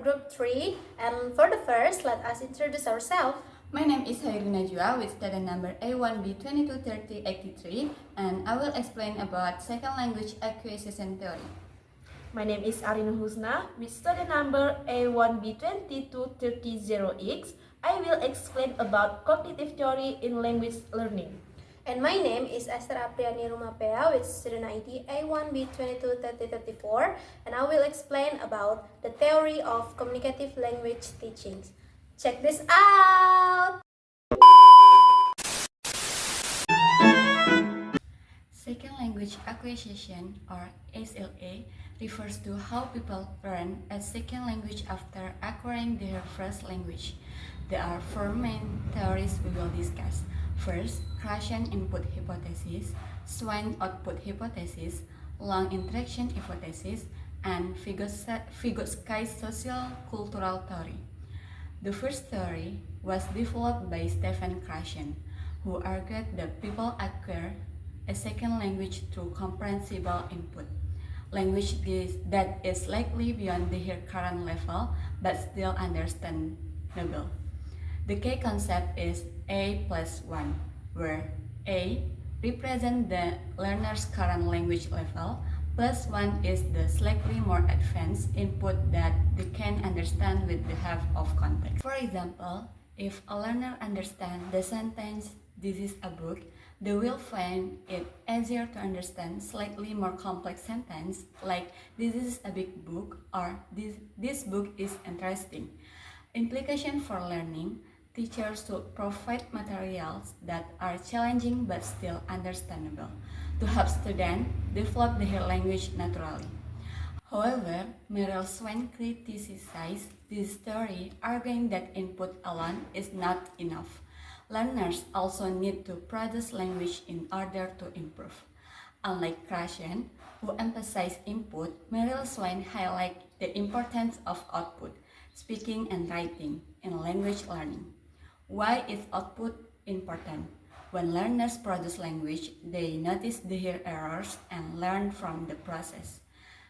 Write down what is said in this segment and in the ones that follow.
group 3, and for the first, let us introduce ourselves. My name is Hairi Najwa with student number A1B223083, and I will explain about second language acquisition theory. My name is Arina Husna with student number A1B2230X. I will explain about cognitive theory in language learning. And my name is Esther Apriani Rumapea with student ID A1B223034, and I will explain about the theory of communicative language teachings. Check this out! Second language acquisition, or SLA, refers to how people learn a second language after acquiring their first language. There are four main theories we will discuss. First, Krashen input hypothesis, Swain output hypothesis, Lang interaction hypothesis, and Vygotsky social cultural theory. The first theory was developed by Stephen Krashen, who argued that people acquire a second language through comprehensible input, language that is likely beyond their current level but still understandable. The key concept is A plus 1, where A represents the learner's current language level, plus 1 is the slightly more advanced input that they can understand with the help of context. For example, if a learner understands the sentence, "This is a book," they will find it easier to understand slightly more complex sentence like "This is a big book" or "This book is interesting." Implication for learning: teachers should provide materials that are challenging but still understandable to help students develop their language naturally. However, Meryl Swain criticized this theory, arguing that input alone is not enough. Learners also need to produce language in order to improve. Unlike Krashen, who emphasized input, Meryl Swain highlights the importance of output, speaking and writing, in language learning. Why is output important? When learners produce language, they notice their errors and learn from the process.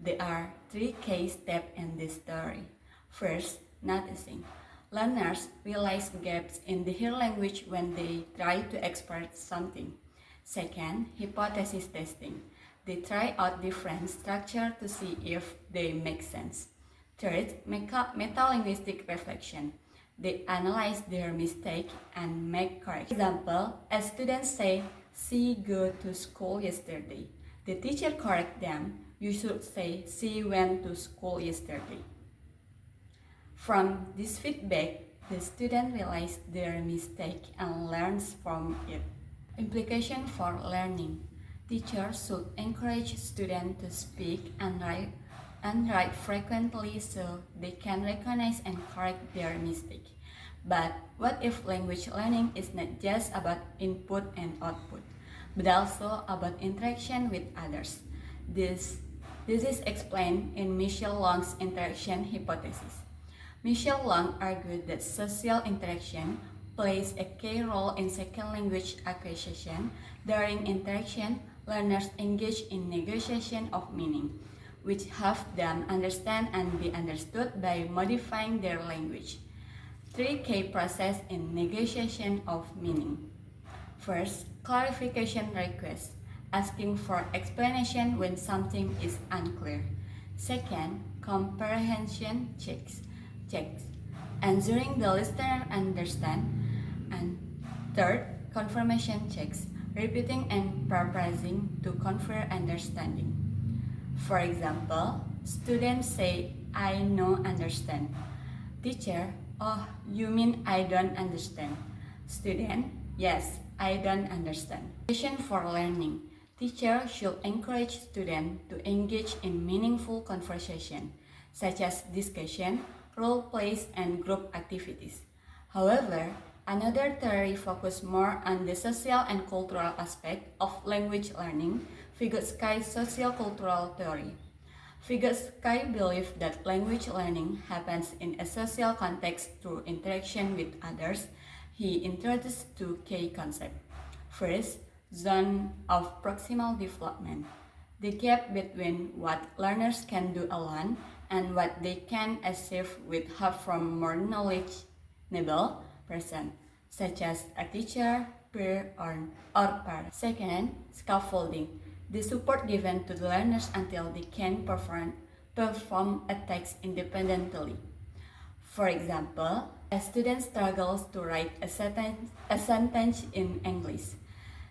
There are three key steps in this theory. First, noticing. Learners realize gaps in their language when they try to express something. Second, hypothesis testing. They try out different structures to see if they make sense. Third, metalinguistic reflection. They analyze their mistake and make corrections. For example, as students say, "She go to school yesterday." The teacher corrects them. "You should say, she went to school yesterday." From this feedback, the student realizes their mistake and learns from it. Implication for learning: teachers should encourage students to speak and write frequently so they can recognize and correct their mistake. But what if language learning is not just about input and output, but also about interaction with others? This is explained in Michel Lang's interaction hypothesis. Michel Lang argued that social interaction plays a key role in second language acquisition. During interaction, learners engage in negotiation of meaning, which help them understand and be understood by modifying their language. Three key processes in negotiation of meaning. First, clarification request, asking for explanation when something is unclear. Second, comprehension checks, ensuring the listener understands. And third, confirmation checks, repeating and paraphrasing to confirm understanding. For example, students say, "I know, understand." Teacher: "Oh, you mean I don't understand." Student: "Yes, I don't understand." Vision for learning: teachers should encourage students to engage in meaningful conversation, such as discussion, role plays, and group activities. However, another theory focuses more on the social and cultural aspect of language learning, Vygotsky social cultural theory. Vygotsky believes that language learning happens in a social context through interaction with others. He introduced two key concepts. First, zone of proximal development. The gap between what learners can do alone and what they can achieve with help from more knowledgeable person, such as a teacher, peer, or parent. Second, scaffolding. The support given to the learners until they can perform a text independently. For example, a student struggles to write a sentence in English.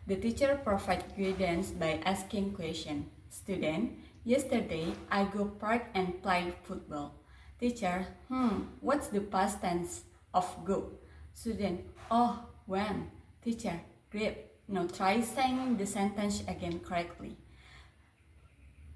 The teacher provides guidance by asking questions. Student, yesterday I go park and play football. Teacher, what's the past tense of go? Student, oh, when? Teacher, great. Now try saying the sentence again correctly.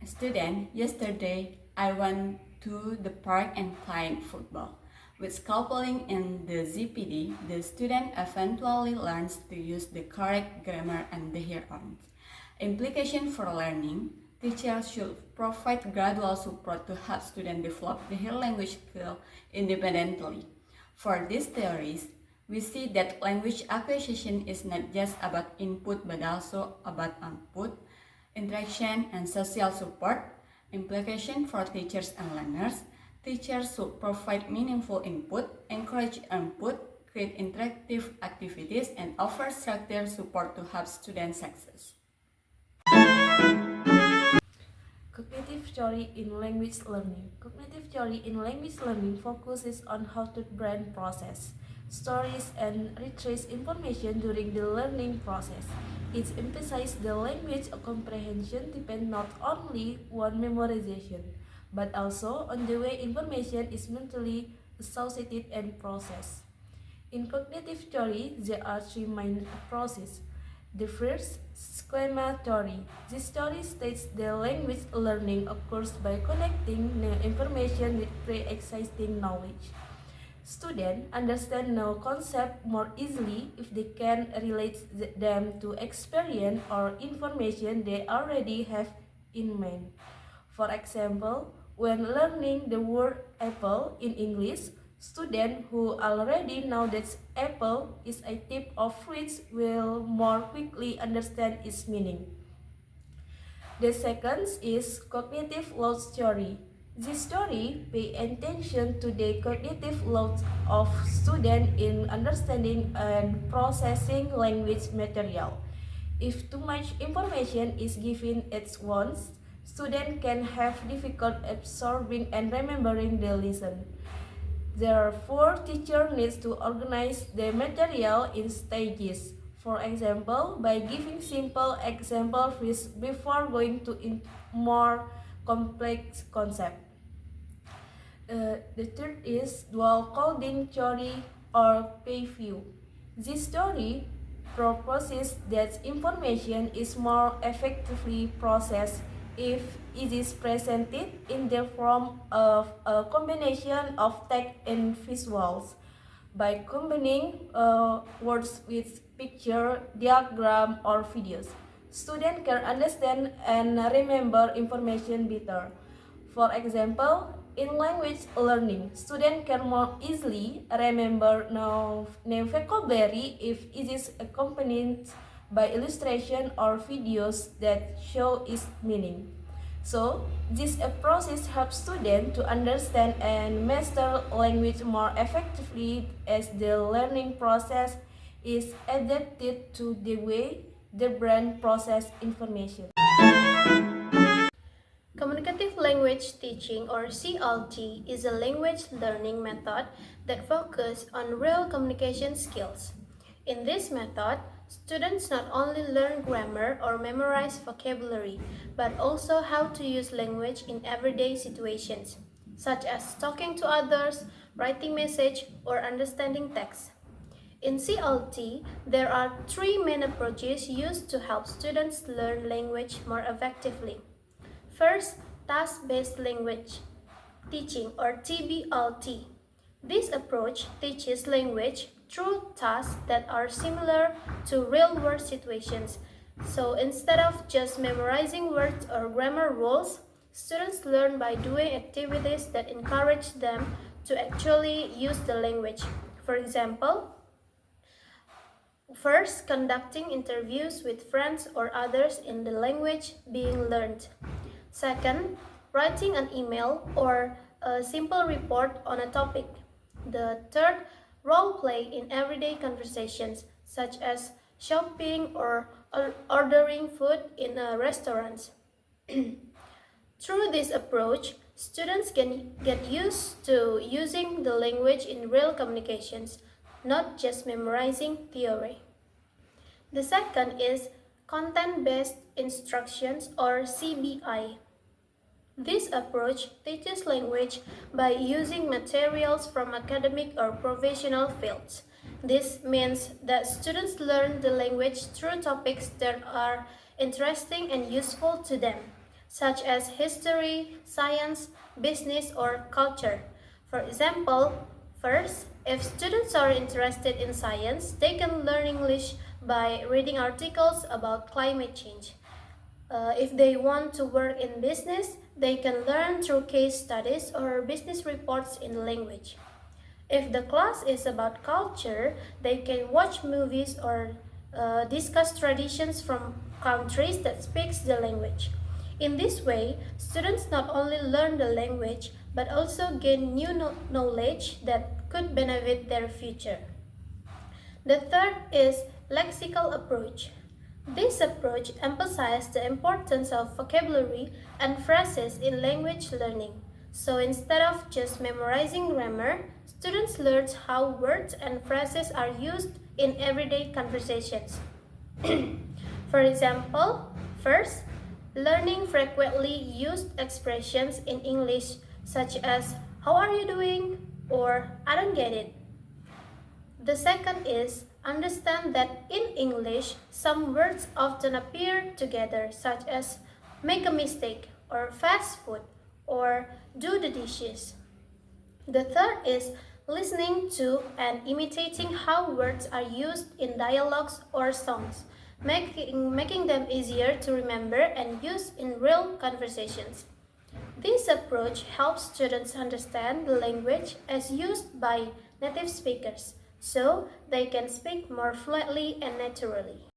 Student, yesterday I went to the park and played football. With scaffolding in the ZPD, the student eventually learns to use the correct grammar and their own. Implication for learning: teachers should provide gradual support to help students develop their language skills independently. For these theories, we see that language acquisition is not just about input but also about output, interaction, and social support. Implication for teachers and learners: teachers should provide meaningful input, encourage input, create interactive activities, and offer structured support to help student success. Cognitive theory in language learning. Cognitive theory in language learning focuses on how the brain process stories and retrieves information during the learning process. It emphasizes the language comprehension depends not only on memorization, but also on the way information is mentally associated and processed. In cognitive theory, there are three main approaches. The first, schema theory. This theory states that language learning occurs by connecting new information with pre-existing knowledge. Students understand new concepts more easily if they can relate them to experience or information they already have in mind. For example, when learning the word apple in English, students who already know that apple is a type of fruit will more quickly understand its meaning. The second is cognitive load theory. This theory pays attention to the cognitive load of students in understanding and processing language material. If too much information is given at once, students can have difficulty absorbing and remembering the lesson. Therefore, teacher needs to organize the material in stages. For example, by giving simple examples before going to more complex concept. The third is dual coding theory or PayView. This theory proposes that information is more effectively processed if it is presented in the form of a combination of text and visuals. By combining words with picture, diagram, or videos, students can understand and remember information better. For example, in language learning, students can more easily remember new vocabulary if it is accompanied by illustration or videos that show its meaning. So, this process helps students to understand and master language more effectively as the learning process is adapted to the way the brain processes information. Communicative language teaching, or CLT, is a language learning method that focuses on real communication skills. In this method, students not only learn grammar or memorize vocabulary, but also how to use language in everyday situations, such as talking to others, writing messages, or understanding text. In CLT, there are three main approaches used to help students learn language more effectively. First, task-based language teaching, or TBLT. This approach teaches language through tasks that are similar to real-world situations. So instead of just memorizing words or grammar rules, students learn by doing activities that encourage them to actually use the language. For example, First, conducting interviews with friends or others in the language being learned. Second, writing an email or a simple report on a topic. The third, role play in everyday conversations, such as shopping or ordering food in a restaurant. Through this approach, students can get used to using the language in real communications, not just memorizing theory. The second is content-based instructions or CBI. This approach teaches language by using materials from academic or professional fields. This means that students learn the language through topics that are interesting and useful to them, such as history, science, business, or culture. For example, first, if students are interested in science, they can learn English by reading articles about climate change. If they want to work in business, they can learn through case studies or business reports in language. If the class is about culture, they can watch movies or discuss traditions from countries that speaks the language. In this way, students not only learn the language but also gain new knowledge that could benefit their future. The third is lexical approach. This approach emphasizes the importance of vocabulary and phrases in language learning. So instead of just memorizing grammar, students learn how words and phrases are used in everyday conversations. For example, first, learning frequently used expressions in English such as "How are you doing?" or "I don't get it." The second is understand that in English, some words often appear together, such as make a mistake, or fast food, or do the dishes. The third is listening to and imitating how words are used in dialogues or songs, making them easier to remember and use in real conversations. This approach helps students understand the language as used by native speakers, so they can speak more fluently and naturally.